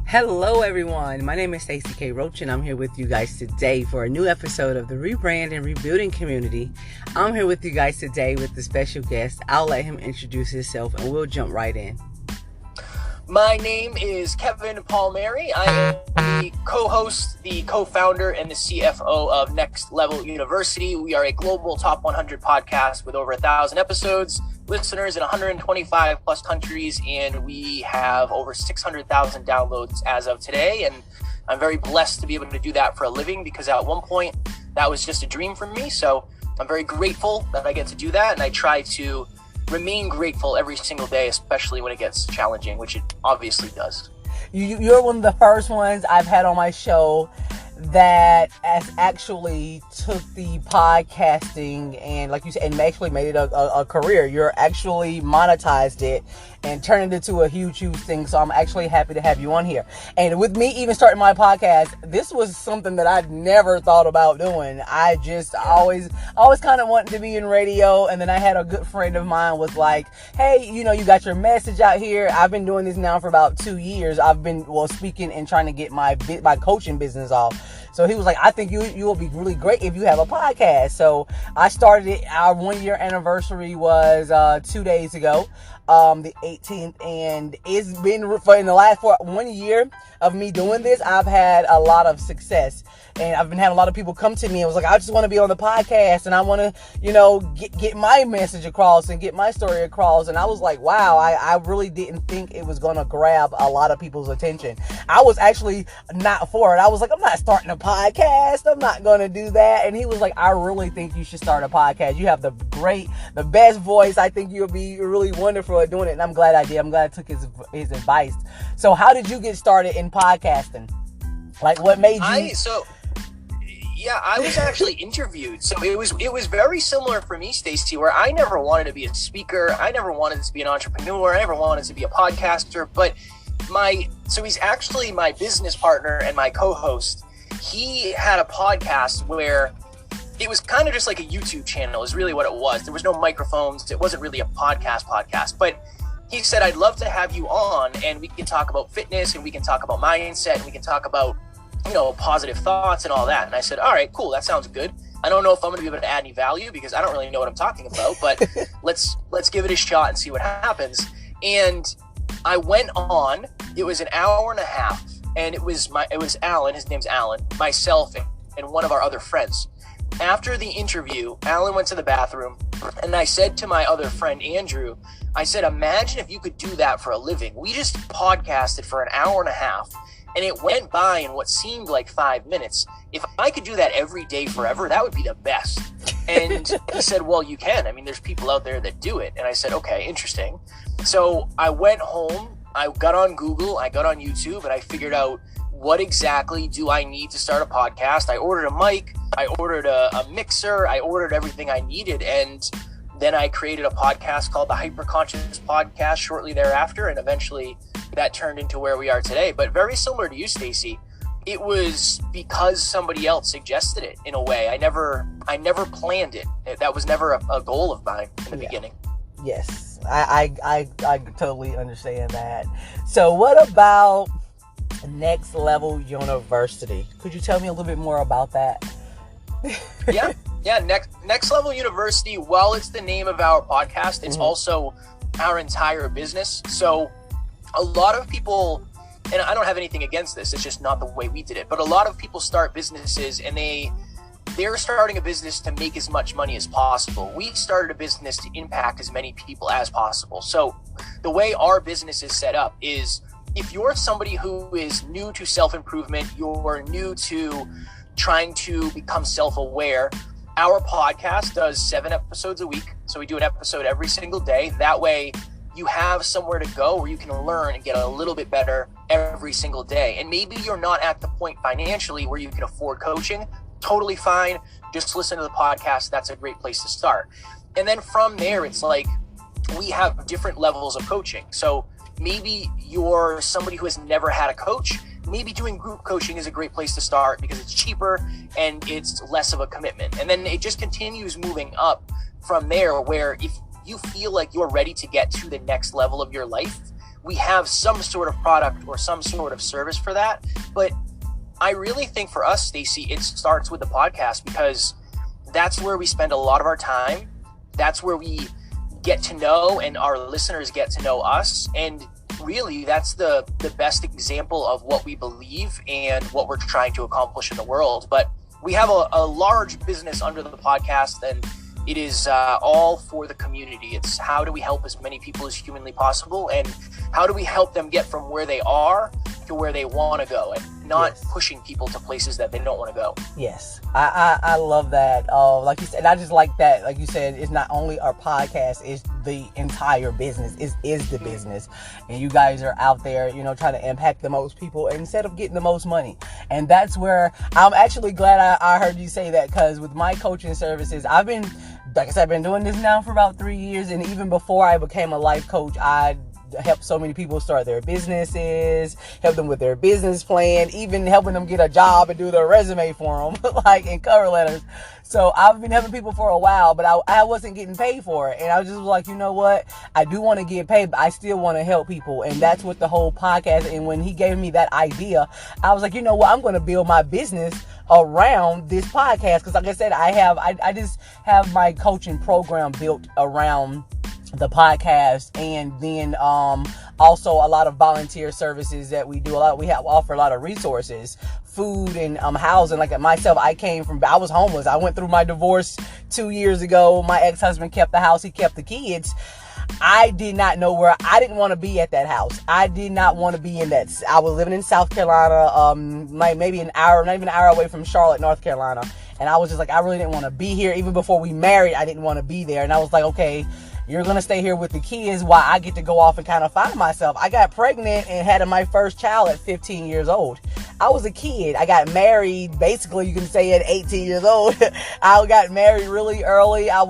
Hello everyone, my name is Stacey K. Roach and I'm here with you guys today for a new episode of the Rebrand and Rebuilding Community. I'm here with you guys today with the special guest. I'll let him introduce himself and we'll jump right in. My name is Kevin Palmieri. I am the co-host, the co-founder, and the CFO of Next Level University. We are a global top 100 podcast with over 1,000 episodes, listeners in 125 plus countries, and we have over 600,000 downloads as of today. And I'm very blessed to be able to do that for a living because at one point that was just a dream for me. So I'm very grateful that I get to do that, and I try to remain grateful every single day, especially when it gets challenging, which it obviously does. You're one of the first ones I've had on my show that has actually took the podcasting and, like you said, and actually made it a career. You're actually monetized it and turned it into a huge thing. So I'm actually happy to have you on here. And with me even starting my podcast, this was something that I'd never thought about doing. I just always kind of wanted to be in radio. And then I had a good friend of mine was like, hey, you got your message out here. I've been doing this now for about 2 years. I've been speaking and trying to get my coaching business off. So he was like, I think you will be really great if you have a podcast. So I started it. Our 1 year anniversary was 2 days ago, the 18th. And it's been in the last 1 year of me doing this, I've had a lot of success. And I've been having a lot of people come to me and was like, I just want to be on the podcast and I want to, get my message across and get my story across. And I was like, wow, I really didn't think it was going to grab a lot of people's attention. I was actually not for it. I was like, I'm not starting a podcast. I'm not going to do that. And he was like, I really think you should start a podcast. You have the best voice. I think you'll be really wonderful at doing it. And I'm glad I did. I'm glad I took his advice. So how did you get started in podcasting? Like what made you... I was actually interviewed. So it was very similar for me, Stacey, where I never wanted to be a speaker. I never wanted to be an entrepreneur. I never wanted to be a podcaster. But he's actually my business partner and my co-host. He had a podcast where it was kind of just like a YouTube channel is really what it was. There was no microphones. It wasn't really a podcast. But he said, I'd love to have you on and we can talk about fitness and we can talk about mindset and we can talk about positive thoughts and all that. And I said, all right, cool. That sounds good. I don't know if I'm going to be able to add any value because I don't really know what I'm talking about, but let's give it a shot and see what happens. And I went on, it was an hour and a half and it was Alan, his name's Alan, myself and one of our other friends. After the interview, Alan went to the bathroom and I said to my other friend, Andrew, I said, imagine if you could do that for a living. We just podcasted for an hour and a half. And it went by in what seemed like 5 minutes. If I could do that every day forever, that would be the best. And he said, well, you can. I mean, there's people out there that do it. And I said, okay, interesting. So I went home, I got on Google, I got on YouTube, and I figured out what exactly do I need to start a podcast. I ordered a mic, I ordered a mixer, I ordered everything I needed. And then I created a podcast called the Hyperconscious Podcast shortly thereafter. And eventually that turned into where we are today. But very similar to you, Stacey, it was because somebody else suggested it in a way. I never planned it. That was never a goal of mine in the beginning. Yes, I totally understand that. So what about Next Level University? Could you tell me a little bit more about that? Yeah. Next Level University, while it's the name of our podcast, it's also our entire business. So a lot of people, and I don't have anything against this, it's just not the way we did it, but a lot of people start businesses and they're starting a business to make as much money as possible. We started a business to impact as many people as possible. So the way our business is set up is if you're somebody who is new to self-improvement, you're new to trying to become self-aware, our podcast does 7 episodes a week. So we do an episode every single day. That way you have somewhere to go where you can learn and get a little bit better every single day. And maybe you're not at the point financially where you can afford coaching. Totally fine. Just listen to the podcast. That's a great place to start. And then from there, it's like we have different levels of coaching. So maybe you're somebody who has never had a coach. Maybe doing group coaching is a great place to start because it's cheaper and it's less of a commitment. And then it just continues moving up from there, where if you feel like you're ready to get to the next level of your life, we have some sort of product or some sort of service for that. But I really think for us, Stacy, it starts with the podcast, because that's where we spend a lot of our time. That's where we get to know, and our listeners get to know us. And really, that's the best example of what we believe and what we're trying to accomplish in the world. But we have a large business under the podcast, and it is all for the community. It's how do we help as many people as humanly possible, and how do we help them get from where they are to where they want to go, and not pushing people to places that they don't want to go. Yes, I love that. Like you said, I just like that. Like you said, it's not only our podcast, it's the entire business. Is the business, and you guys are out there, you know, trying to impact the most people instead of getting the most money. And that's where I'm actually glad I heard you say that, because with my coaching services, like I said, I've been doing this now for about 3 years, and even before I became a life coach, I help so many people start their businesses, help them with their business plan, even helping them get a job and do their resume for them, like in cover letters. So I've been helping people for a while, but I wasn't getting paid for it. And I was just like, you know what? I do want to get paid, but I still want to help people. And that's what the whole podcast. And when he gave me that idea, I was like, you know what? I'm going to build my business around this podcast. Because like I said, I just have my coaching program built around the podcast, and then also a lot of volunteer services that we do. We offer a lot of resources, food and housing. Like myself, I was homeless. I went through my divorce 2 years ago. My ex-husband kept the house, he kept the kids. I did not know I didn't want to be at that house. I did not want to be in that. I was living in South Carolina, maybe not even an hour away from Charlotte, North Carolina. And I was just like, I really didn't want to be here. Even before we married, I didn't want to be there. And I was like, okay, you're going to stay here with the kids while I get to go off and kind of find myself. I got pregnant and had my first child at 15 years old. I was a kid. I got married, basically, you can say at 18 years old. I got married really early. I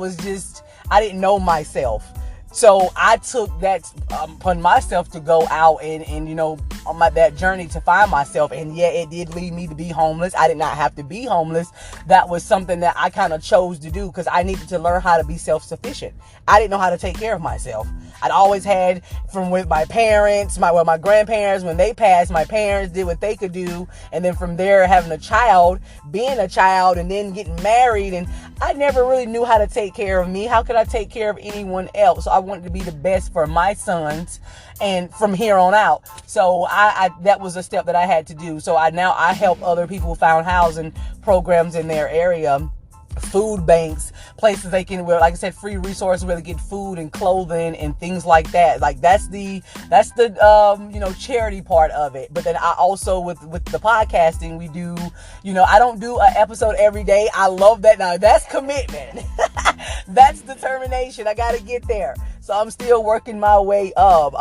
didn't know myself. So I took that upon myself to go out and you know, on that journey to find myself. And yeah, it did lead me to be homeless. I did not have to be homeless. That was something that I kind of chose to do, because I needed to learn how to be self-sufficient. I didn't know how to take care of myself. I'd always had from with my parents, my grandparents, when they passed, my parents did what they could do. And then from there, having a child, being a child, and then getting married. And I never really knew how to take care of me. How could I take care of anyone else? So I wanted to be the best for my sons, and from here on out. So I that was a step that I had to do. So I help other people find housing programs in their area, food banks, places they can, where, like I said, free resources where they get food and clothing and things like that. Like that's the you know, charity part of it. But then I also with the podcasting, we do, you know, I don't do an episode every day. I love that. Now that's commitment. That's determination. I got to get there. So I'm still working my way up.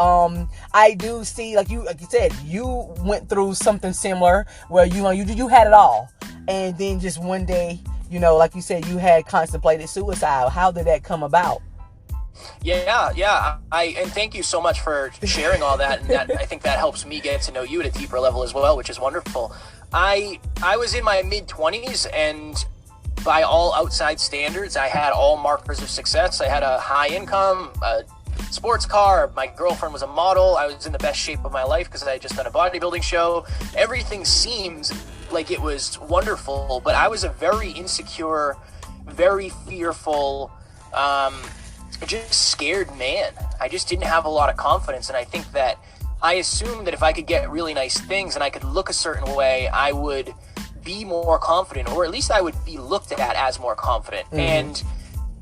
I do see, like you said, you went through something similar where you had it all, and then just one day, you know, like you said, you had contemplated suicide. How did that come about? Yeah. And thank you so much for sharing all that. And that, I think that helps me get to know you at a deeper level as well, which is wonderful. I was in my mid-20s, and by all outside standards, I had all markers of success. I had a high income, a sports car. My girlfriend was a model. I was in the best shape of my life because I had just done a bodybuilding show. Everything seemed like it was wonderful, but I was a very insecure, very fearful, just scared man. I just didn't have a lot of confidence, and I think that I assumed that if I could get really nice things and I could look a certain way, I would be more confident, or at least I would be looked at as more confident. Mm-hmm. And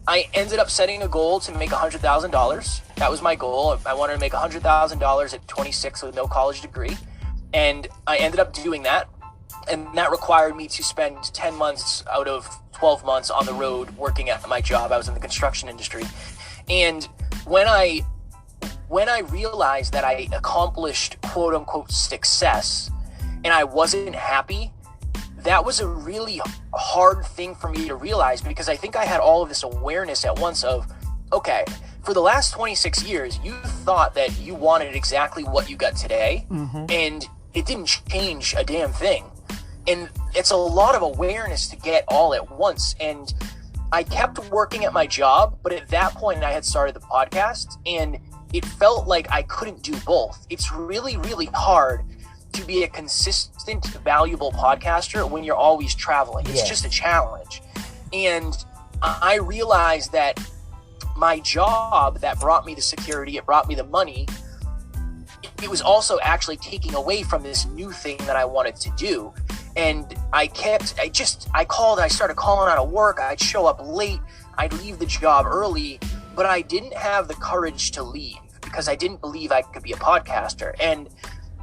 I ended up setting a goal to make $100,000. That was my goal. I wanted to make $100,000 at 26 with no college degree. And I ended up doing that. And that required me to spend 10 months out of 12 months on the road working at my job. I was in the construction industry. And when I realized that I accomplished quote unquote success and I wasn't happy, that was a really hard thing for me to realize, because I think I had all of this awareness at once of, okay, for the last 26 years, you thought that you wanted exactly what you got today, mm-hmm. and it didn't change a damn thing. And it's a lot of awareness to get all at once. And I kept working at my job, but at that point I had started the podcast, and it felt like I couldn't do both. It's really, really hard to be a consistent, valuable podcaster when you're always traveling. It's just a challenge. And I realized that my job that brought me the security, it brought me the money, it was also actually taking away from this new thing that I wanted to do. And I started calling out of work. I'd show up late. I'd leave the job early, but I didn't have the courage to leave because I didn't believe I could be a podcaster. And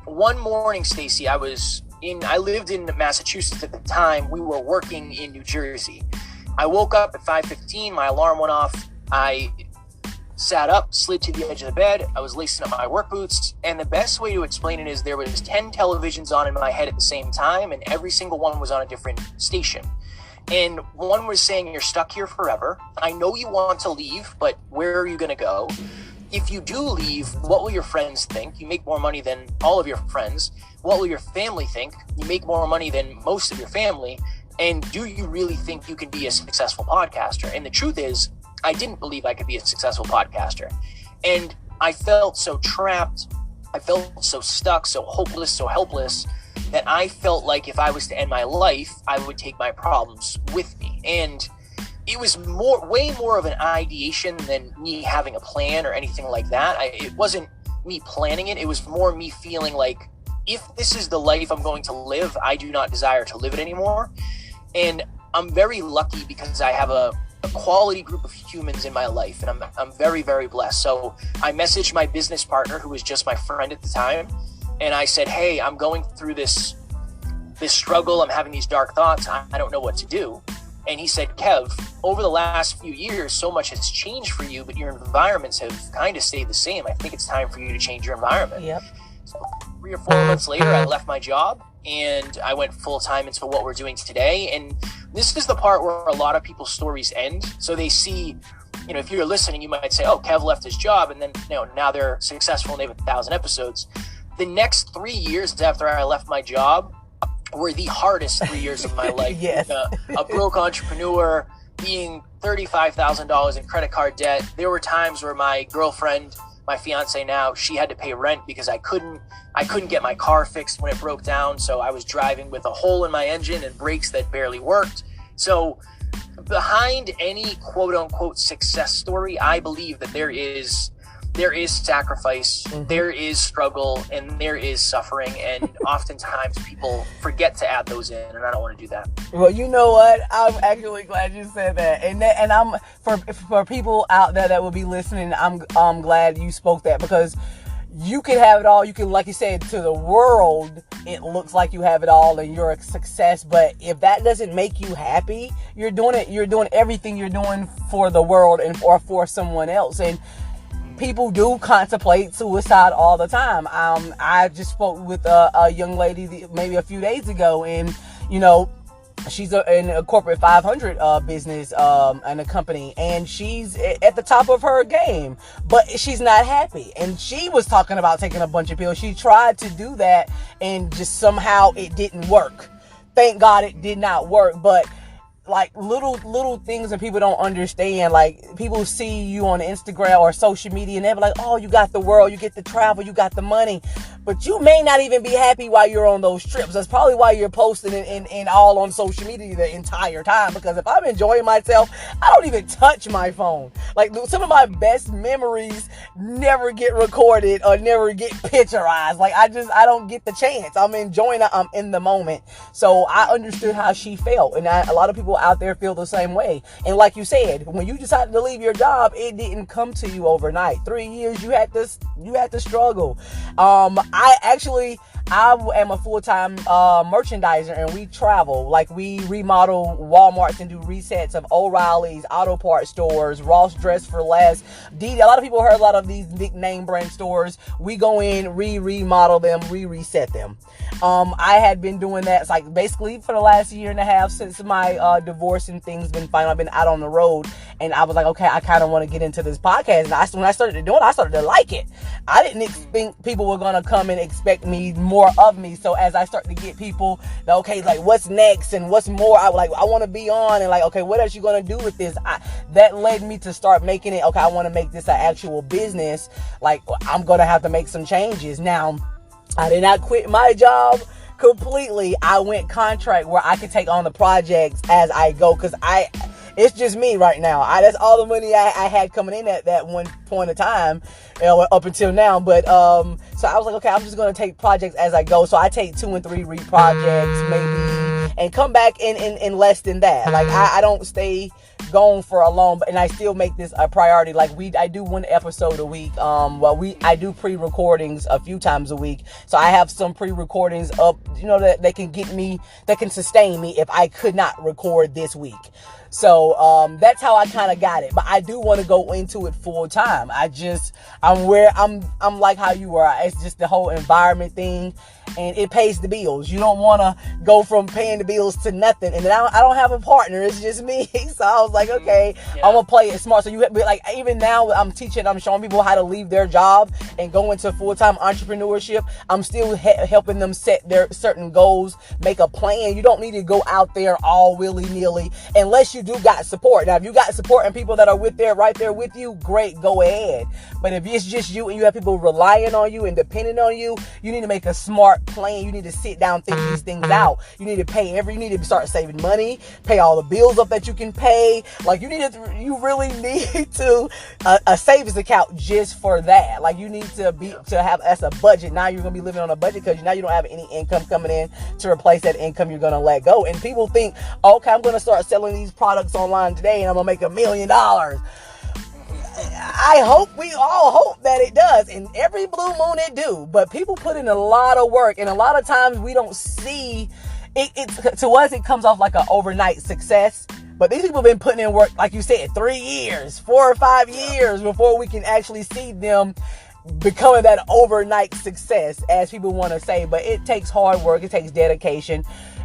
one morning, Stacey, I lived in Massachusetts at the time. We were working in New Jersey. I woke up at 5:15. My alarm went off. I sat up, slid to the edge of the bed. I was lacing up my work boots. And the best way to explain it is there was 10 televisions on in my head at the same time, and every single one was on a different station. And one was saying, you're stuck here forever. I know you want to leave, but where are you going to go? If you do leave, what will your friends think? You make more money than all of your friends. What will your family think? You make more money than most of your family. And do you really think you can be a successful podcaster? And the truth is, I didn't believe I could be a successful podcaster. And I felt so trapped. I felt so stuck, so hopeless, so helpless, that I felt like if I was to end my life, I would take my problems with me. And it was way more of an ideation than me having a plan or anything like that. It wasn't me planning it. It was more me feeling like, if this is the life I'm going to live, I do not desire to live it anymore. And I'm very lucky because I have a quality group of humans in my life, and I'm very, very blessed. So I messaged my business partner, who was just my friend at the time, and I said, hey, I'm going through this struggle. I'm having these dark thoughts. I don't know what to do. And he said, Kev, over the last few years, so much has changed for you, but your environments have kind of stayed the same. I think it's time for you to change your environment. Yep. So 3 or 4 months later, I left my job and I went full time into what we're doing today. And this is the part where a lot of people's stories end. So they see, if you're listening, you might say, oh, Kev left his job, and then now they're successful and they have 1,000 episodes. The next 3 years after I left my job were the hardest 3 years of my life. Yes. A broke entrepreneur, being $35,000 in credit card debt. There were times where my girlfriend, my fiance now, she had to pay rent because I couldn't get my car fixed when it broke down. So I was driving with a hole in my engine and brakes that barely worked. So behind any quote unquote success story, I believe that there is sacrifice, there is struggle, and there is suffering. And oftentimes people forget to add those in, and I don't want to do that. Well, you know what? I'm actually glad you said that. And I'm for people out there that will be listening, I'm glad you spoke that, because you can have it all. You can, like you said, to the world, it looks like you have it all and you're a success. But if that doesn't make you happy, you're doing everything you're doing for the world or for someone else. And people do contemplate suicide all the time. I just spoke with a young lady maybe a few days ago, and she's in a corporate 500 business and a company, and she's at the top of her game, but she's not happy. And she was talking about taking a bunch of pills. She tried to do that, and just somehow it didn't work. Thank God it did not work. But like little things that people don't understand. Like, people see you on Instagram or social media and they're like, oh, you got the world, you get to travel, you got the money, but you may not even be happy while you're on those trips. That's probably why you're posting and all on social media the entire time. Because if I'm enjoying myself, I don't even touch my phone. Like, some of my best memories never get recorded or never get picturized. Like, I don't get the chance. I'm enjoying it. I'm in the moment. So I understood how she felt, and a lot of people out there feel the same way. And like you said, when you decided to leave your job, it didn't come to you overnight. 3 years you had to struggle. I am a full-time merchandiser, and we travel. Like, we remodel Walmarts and do resets of O'Reilly's, auto parts stores, Ross Dress for Less. A lot of people heard a lot of these big name brand stores. We go in, remodel them, reset them. I had been doing that like basically for the last year and a half since my divorce and things been fine. I've been out on the road, and I was like, okay, I kind of want to get into this podcast. And when I started to do it, I started to like it. I didn't think people were going to come and expect me more more of me. So as I start to get people, okay, like what's next and what's more, I want to be on, and like, okay, what else you gonna do with this? That led me to start making it. Okay, I want to make this an actual business. Like, I'm gonna have to make some changes. Now, I did not quit my job completely. I went contract where I could take on the projects as I go, because it's just me right now. That's all the money I had coming in at that one point of time, up until now. But so I was like, okay, I'm just gonna take projects as I go. So I take 2 and 3 projects maybe, and come back in less than that. Like I don't stay gone for a long, and I still make this a priority. Like I do 1 episode a week. I do pre-recordings a few times a week. So I have some pre-recordings up, that they can get me, that can sustain me if I could not record this week. So that's how I kind of got it. But I do want to go into it full time. I'm like how you are. It's just the whole environment thing, and it pays the bills. You don't want to go from paying the bills to nothing. And then I don't have a partner. It's just me. So I was like, okay, yeah. I'm gonna play it smart. So you have, like, even now I'm showing people how to leave their job and go into full-time entrepreneurship. I'm still helping them set their certain goals, make a plan. You don't need to go out there all willy-nilly unless you do got support. Now, if you got support and people that are right there with you, great, go ahead. But if it's just you and you have people relying on you and depending on you, you need to make a smart plan. You need to sit down, think these things out. You need to you need to start saving money, pay all the bills up that you can pay. Like, you really need to a savings account just for that. Like, you need to have as a budget. Now you're gonna be living on a budget because now you don't have any income coming in to replace that income you're gonna let go. And people think, okay, I'm gonna start selling these products online today and I'm gonna make $1 million. We all hope that it does, and every blue moon it do, but people put in a lot of work, and a lot of times we don't see it. To us, it comes off like an overnight success, but these people have been putting in work, like you said, 3 years, 4 or 5 years before we can actually see them becoming that overnight success, as people want to say. But it takes hard work, it takes dedication,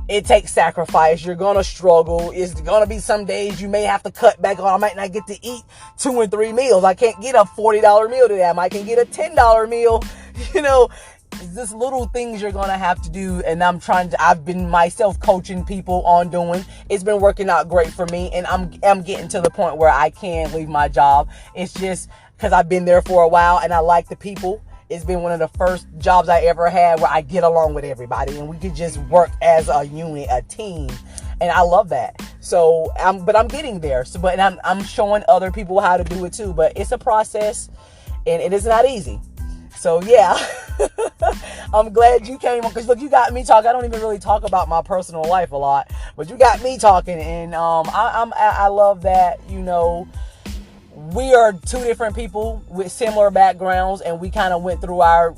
it takes sacrifice. You're gonna struggle. It's gonna be some days you may have to cut back on. I might not get to eat 2 and 3 meals. I can't get a $40 meal today. I might can get a $10 meal. Just little things you're gonna have to do. And I've been myself coaching people on doing. It's been working out great for me, and I'm getting to the point where I can leave my job. It's just because I've been there for a while and I like the people. It's been one of the first jobs I ever had where I get along with everybody and we could just work as a unit, a team. And I love that. So, I'm getting there. So, but I'm showing other people how to do it too. But it's a process, and it is not easy. So yeah, I'm glad you came on, because look, you got me talking. I don't even really talk about my personal life a lot, but you got me talking, and I love that. We are 2 different people with similar backgrounds, and we kind of went through our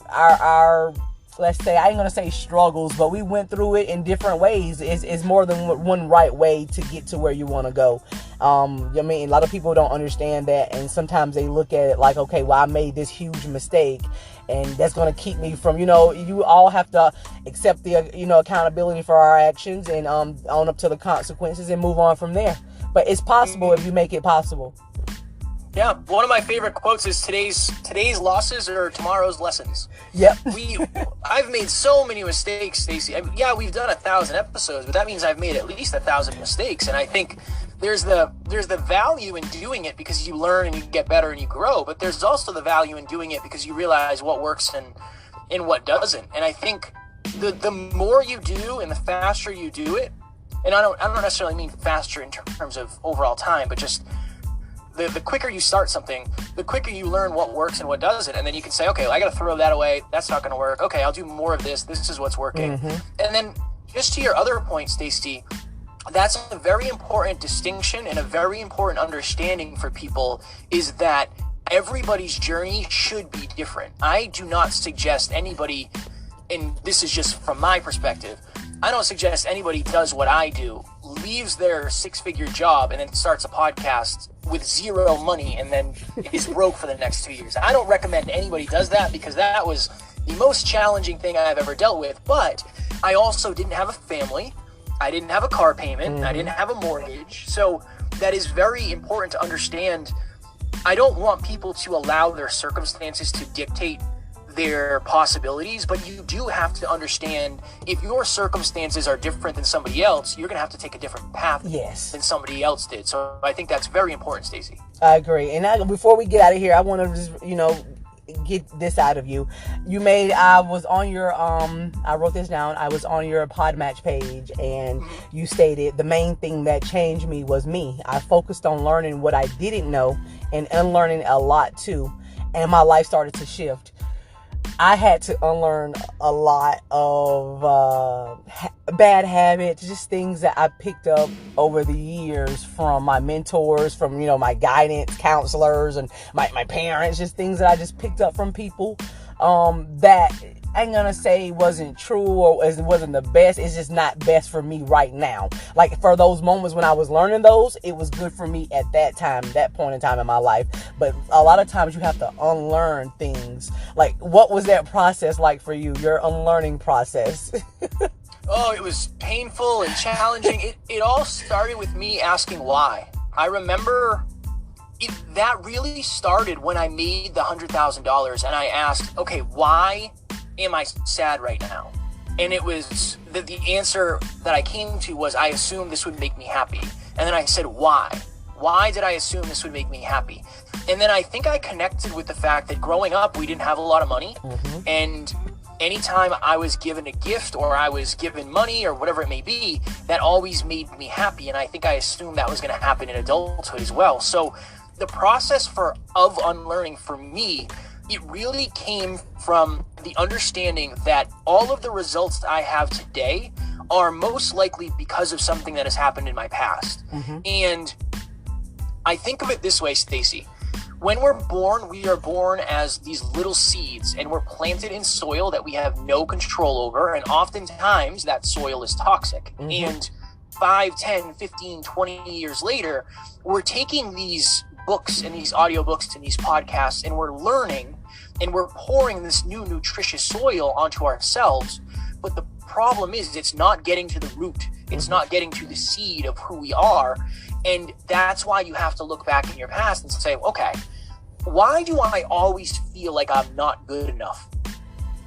let's say, I ain't gonna say struggles, but we went through it in different ways. It's more than one right way to get to where you want to go. A lot of people don't understand that, and sometimes they look at it like, okay, well, I made this huge mistake, and that's gonna keep me from, you all have to accept the, accountability for our actions, and own up to the consequences and move on from there. But it's possible if you make it possible. Yeah, one of my favorite quotes is today's losses are tomorrow's lessons. Yep. I've made so many mistakes, Stacey. Yeah, we've done 1,000 episodes, but that means I've made at least 1,000 mistakes. And I think there's the value in doing it because you learn and you get better and you grow. But there's also the value in doing it because you realize what works and what doesn't. And I think the more you do and the faster you do it, and I don't necessarily mean faster in terms of overall time, but just the quicker you start something, the quicker you learn what works and what doesn't. And then you can say, okay, well, I got to throw that away. That's not going to work. Okay, I'll do more of this. This is what's working. Mm-hmm. And then just to your other point, Stacey, that's a very important distinction and a very important understanding for people, is that everybody's journey should be different. I do not suggest anybody, and this is just from my perspective, I don't suggest anybody does what I do, leaves their 6-figure job and then starts a podcast with 0 money and then is broke for the next 2 years. I don't recommend anybody does that, because that was the most challenging thing I've ever dealt with. But I also didn't have a family. I didn't have a car payment. Mm-hmm. I didn't have a mortgage. So that is very important to understand. I don't want people to allow their circumstances to dictate their possibilities, but you do have to understand if your circumstances are different than somebody else, you're going to have to take a different path than somebody else did. So I think that's very important, Stacey. I agree. And before we get out of here, I want to just, get this out of you. I was on your, I wrote this down. I was on your Podmatch page, and you stated the main thing that changed me was me. I focused on learning what I didn't know and unlearning a lot too. And my life started to shift. I had to unlearn a lot of bad habits, just things that I picked up over the years from my mentors, from, my guidance counselors and my parents, just things that I just picked up from people that I ain't gonna say wasn't true or it wasn't the best. It's just not best for me right now. Like for those moments when I was learning those, it was good for me at that time, that point in time in my life. But a lot of times you have to unlearn things. Like, what was that process like for you, your unlearning process? Oh, it was painful and challenging. It all started with me asking why. I remember that really started when I made the $100,000 and I asked, okay, why am I sad right now? And it was the answer that I came to was I assumed this would make me happy. And then I said, why? Why did I assume this would make me happy? And then I think I connected with the fact that growing up, we didn't have a lot of money. And anytime I was given a gift or I was given money or whatever it may be, that always made me happy. And I think I assumed that was going to happen in adulthood as well. So the process of unlearning for me, it really came from the understanding that all of the results I have today are most likely because of something that has happened in my past. And I think of it this way, Stacey. When we're born, we are born as these little seeds, and we're planted in soil that we have no control over, and oftentimes that soil is toxic. And 5, 10, 15, 20 years later, we're taking these books and these audiobooks and these podcasts, and we're learning, and we're pouring this new nutritious soil onto ourselves. But the problem is it's not getting to the root. It's not getting to the seed of who we are. And that's why you have to look back in your past and say, okay, why do I always feel like I'm not good enough?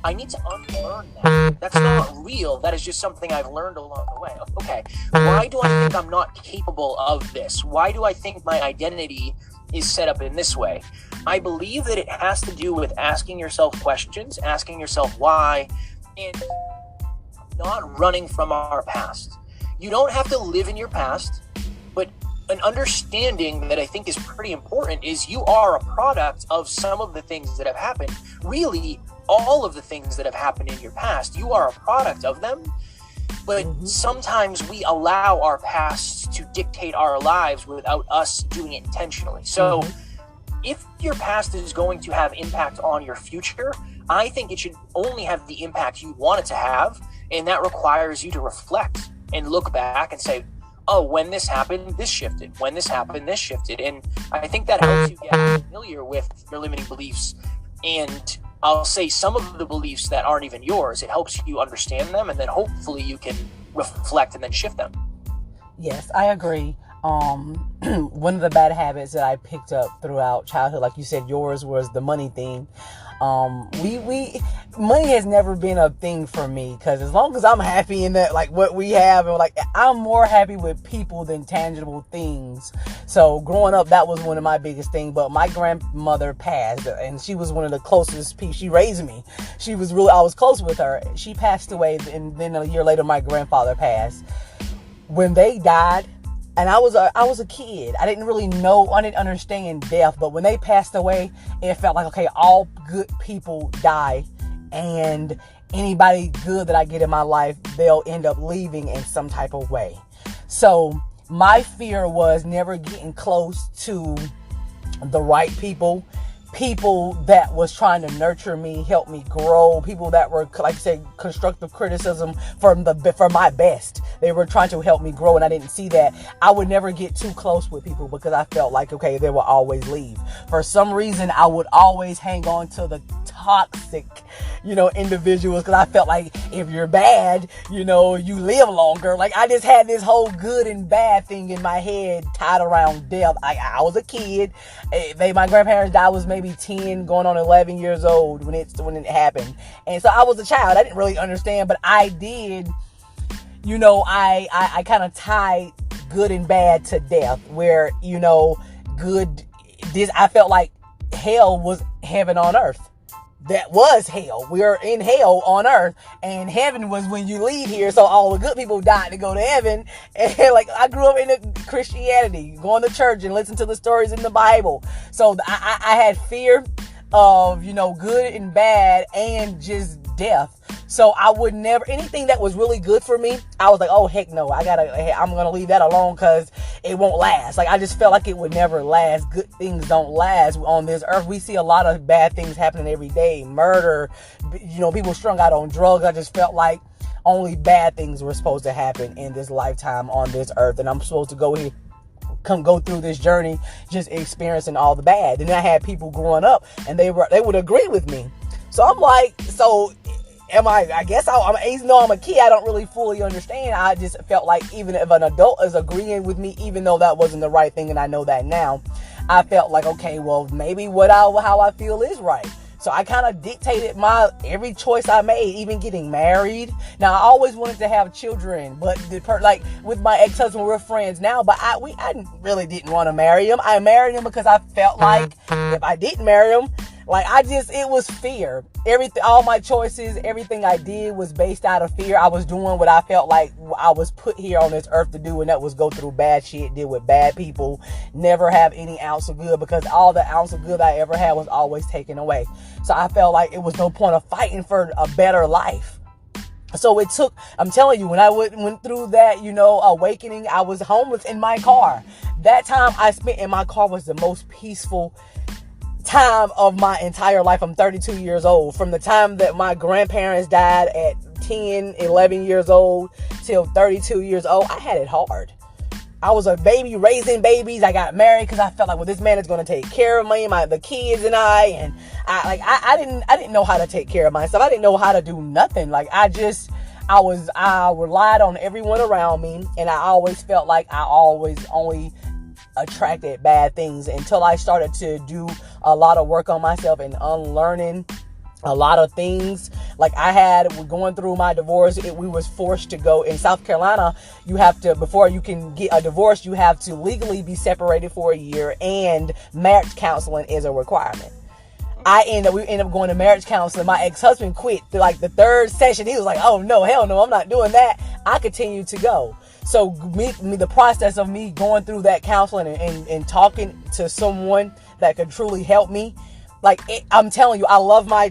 I need to unlearn that. That's not real. That is just something I've learned along the way. Okay, why do I think I'm not capable of this? Why do I think my identity is set up in this way? I believe that it has to do with asking yourself questions, asking yourself why, and not running from our past. You don't have to live in your past, but an understanding that I think is pretty important is you are a product of some of the things that have happened. Really, all of the things that have happened in your past, you are a product of them. But sometimes we allow our past to dictate our lives without us doing it intentionally. So if your past is going to have impact on your future, I think it should only have the impact you want it to have. And that requires you to reflect and look back and say, oh, when this happened, this shifted. When this happened, this shifted. And I think that helps you get familiar with your limiting beliefs. And I'll say some of the beliefs that aren't even yours. It helps you understand them, and then hopefully you can reflect and then shift them. Yes, I agree. One of the bad habits that I picked up throughout childhood, like you said, yours was the money thing. Money has never been a thing for me, because as long as I'm happy in that, like what we have, and like I'm more happy with people than tangible things. So growing up, that was one of my biggest things. But my grandmother passed, and she was one of the closest people. She raised me. I was close with her. She passed away, and then a year later, my grandfather passed. When they died, and I was a kid. I didn't really know, I didn't understand death. But when they passed away, it felt like, okay, all good people die. And anybody good that I get in my life, they'll end up leaving in some type of way. So my fear was never getting close to the right people that was trying to nurture me, help me grow, people that were, like I said, constructive criticism for my best. They were trying to help me grow, and I didn't see that. I would never get too close with people because I felt like, okay, they will always leave. For some reason, I would always hang on to the toxic, individuals, because I felt like if you're bad, you live longer. Like, I just had this whole good and bad thing in my head tied around death. I was a kid. My grandparents died. I was maybe 10 going on 11 years old when it happened. And so I was a child. I didn't really understand, but I did, I kind of tied good and bad to death, where, I felt like hell was heaven on earth. That was hell. We are in hell on earth, and heaven was when you leave here. So all the good people died to go to heaven. And like, I grew up in Christianity, going to church and listening to the stories in the Bible. So I had fear of, good and bad and just death. So I would never, anything that was really good for me, I was like, oh, heck no, I'm going to leave that alone because it won't last. Like, I just felt like it would never last. Good things don't last on this earth. We see a lot of bad things happening every day. Murder, people strung out on drugs. I just felt like only bad things were supposed to happen in this lifetime on this earth. And I'm supposed to go through this journey just experiencing all the bad. And I had people growing up and they would agree with me. So I'm like, I guess even though I'm a kid, I don't really fully understand. I just felt like even if an adult is agreeing with me, even though that wasn't the right thing, and I know that now, I felt like, okay, well, maybe how I feel is right. So I kind of dictated every choice I made, even getting married. Now, I always wanted to have children, but with my ex-husband, we're friends now, but I really didn't want to marry him. I married him because I felt like if I didn't marry him, it was fear. All my choices, everything I did was based out of fear. I was doing what I felt like I was put here on this earth to do, and that was go through bad shit, deal with bad people, never have any ounce of good, because all the ounce of good I ever had was always taken away. So I felt like it was no point of fighting for a better life. So it took, I'm telling you, when I went through that, awakening, I was homeless in my car. That time I spent in my car was the most peaceful time of my entire life. I'm 32 years old. From the time that my grandparents died at 10, 11 years old till 32 years old, I had it hard. I was a baby raising babies. I got married because I felt like, well, this man is going to take care of me, the kids and I didn't know how to take care of myself. I didn't know how to do nothing. I relied on everyone around me, and I always felt like I always only attracted bad things until I started to do a lot of work on myself and unlearning a lot of things. Like, going through my divorce, we was forced to go in South Carolina. You have to, before you can get a divorce, you have to legally be separated for a year, and marriage counseling is a requirement. We ended up going to marriage counseling. My ex-husband quit the third session. He was like, oh no, hell no, I'm not doing that. I continued to go. So the process of me going through that counseling and talking to someone that could truly help me, I'm telling you, I love my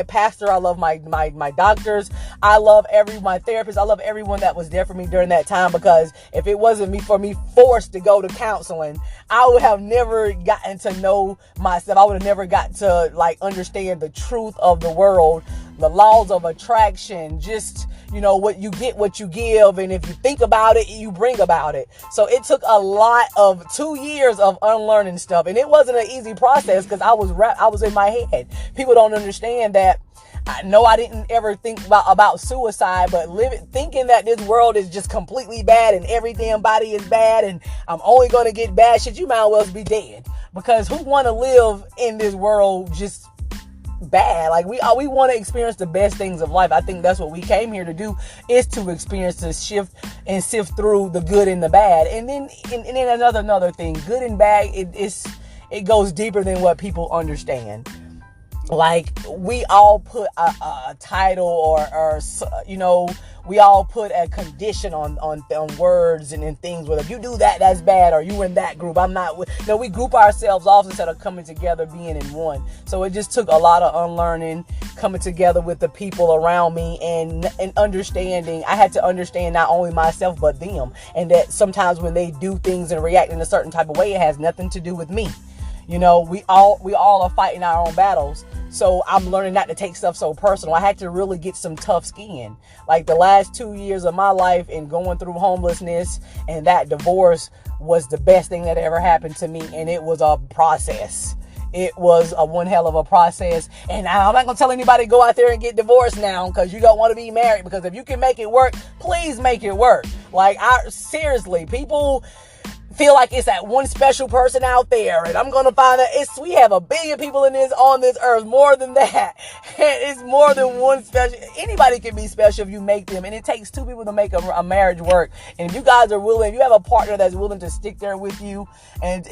pastor. I love my doctors. I love my therapist. I love everyone that was there for me during that time, because if it wasn't for me forced to go to counseling, I would have never gotten to know myself. I would have never got to understand the truth of the world, the laws of attraction, just, what you get, what you give. And if you think about it, you bring about it. So it took a lot of 2 years of unlearning stuff. And it wasn't an easy process, because I was in my head. People don't understand that. I know I didn't ever think about suicide, but thinking that this world is just completely bad and every damn body is bad and I'm only going to get bad shit, you might as well be dead. Because who want to live in this world just bad? We want to experience the best things of life. I think that's what we came here to do, is to experience, to shift and sift through the good and the bad. And then another thing, good and bad, it goes deeper than what people understand. We all put a title or we all put a condition on words and things. Whether if you do that, that's bad, or you in that group, I'm not. We group ourselves off instead of coming together, being in one. So it just took a lot of unlearning, coming together with the people around me, and understanding. I had to understand not only myself but them, and that sometimes when they do things and react in a certain type of way, it has nothing to do with me. We all are fighting our own battles. So I'm learning not to take stuff so personal. I had to really get some tough skin. The last 2 years of my life and going through homelessness and that divorce was the best thing that ever happened to me. And it was a process. it was a one hell of a process. And I'm not going to tell anybody to go out there and get divorced now because you don't want to be married, because if you can make it work, please make it work. Like, seriously, people feel like it's that one special person out there, and I'm gonna find out we have 1 billion people on this earth, more than that. It's more than one special. Anybody can be special if you make them, and it takes 2 people to make a marriage work. And if you guys are willing, if you have a partner that's willing to stick there with you and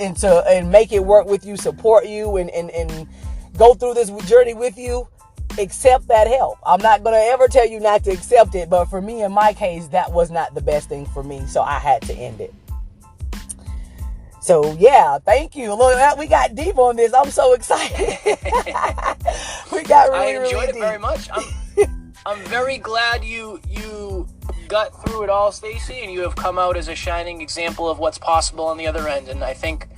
make it work with you, support you, and go through this journey with you, accept that help. I'm not going to ever tell you not to accept it, but for me, in my case, that was not the best thing for me, so I had to end it. So, yeah, thank you. Look, we got deep on this. I'm so excited. We got really, I enjoyed really it very much. I'm very glad you got through it all, Stacey, and you have come out as a shining example of what's possible on the other end. And I think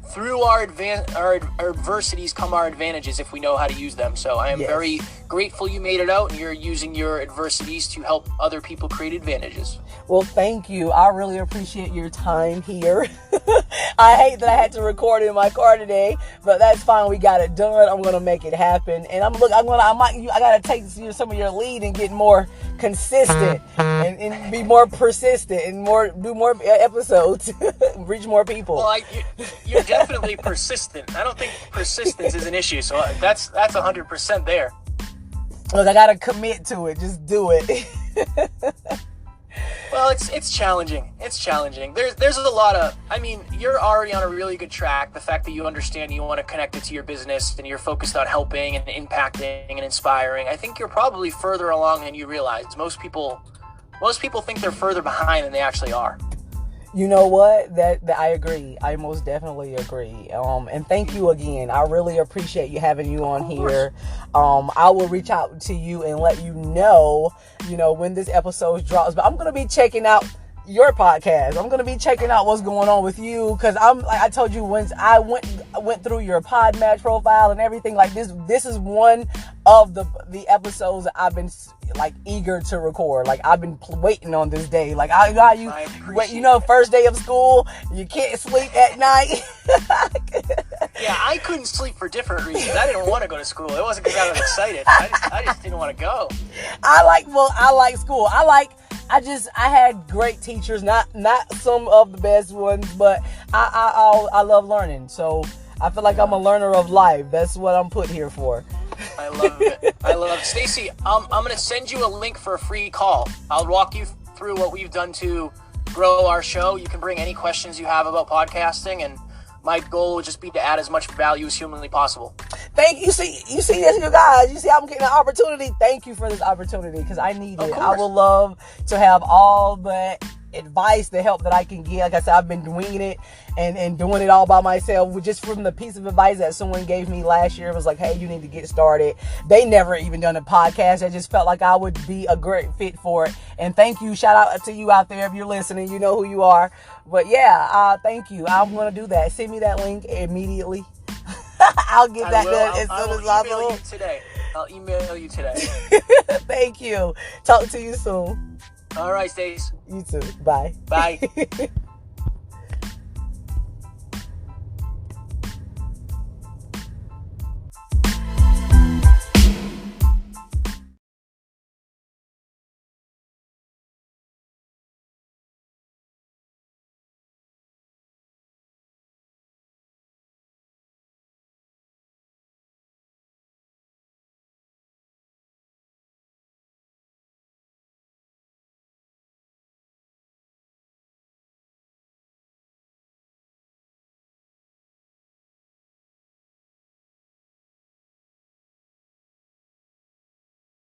through our adversities come our advantages if we know how to use them. So I am very grateful you made it out, and you're using your adversities to help other people create advantages. Well, thank you. I really appreciate your time here. I hate that I had to record in my car today, but that's fine. We got it done. I'm gonna make it happen, and I gotta take some of your lead and get more consistent and be more persistent and do more episodes, reach more people. Well, you're definitely persistent. I don't think persistence is an issue, so that's 100% there. Look, I gotta commit to it. Just do it. Well, it's challenging. It's challenging. There's a lot of, I mean, you're already on a really good track. The fact that you understand you want to connect it to your business and you're focused on helping and impacting and inspiring, I think you're probably further along than you realize. Most people think they're further behind than they actually are. You know what? That I agree. I most definitely agree. And thank you again. I really appreciate having you on here. I will reach out to you and let you know when this episode drops. But I'm gonna be checking out your podcast. I'm gonna be checking out what's going on with you, because like I told you, once I went through your Podmatch profile and everything like this. This is one of the episodes that I've been like eager to record. Like, I've been waiting on this day. Like, first day of school, you can't sleep at night. Yeah, I couldn't sleep for different reasons. I didn't want to go to school. It wasn't because I was excited. I just didn't want to go. I like school. I had great teachers, not some of the best ones, but I love learning. So I feel like I'm a learner of life. That's what I'm put here for. I love it. Stacey, I'm going to send you a link for a free call. I'll walk you through what we've done to grow our show. You can bring any questions you have about podcasting, and my goal would just be to add as much value as humanly possible. Thank you. You see this, you guys. You see I'm getting an opportunity. Thank you for this opportunity, because I need it. I would love to have all the advice, the help that I can get. Like I said, I've been winging it and doing it all by myself, just from the piece of advice that someone gave me last year. It was like, hey, you need to get started. They never even done a podcast. I just felt like I would be a great fit for it. And thank you. Shout out to you out there. If you're listening, you know who you are. But yeah, thank you. I'm going to do that. Send me that link immediately. I'll get that done as soon as possible. I'll email you today. Thank you. Talk to you soon. All right, Stace. You too. Bye. Bye.